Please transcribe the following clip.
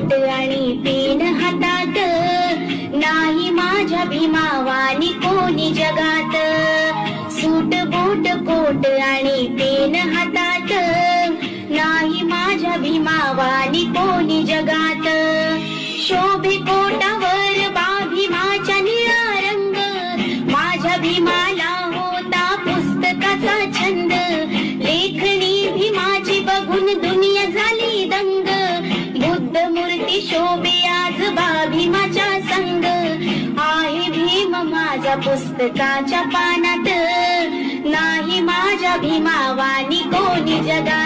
Coat आणि pen हातात, नाही माझ्या भीमावानी कोणी जगात. सूट बूट कोट आणि पेन हातात, नाही माझ्या भीमावानी कोणी जगात. शोभे कोटावर भीमाच्या निळा रंग, माझ्या भीमाला होता पुस्तकाचा छंद. लेखणी भीमाची बघून दुनिया झाली दंग, बुद्ध मूर्ती शोभे आज भीमाच्या संग. आहे भीम माझ्या पुस्तकाच्या पानात, नाही माझ्या भीमावानी कोणी जगात.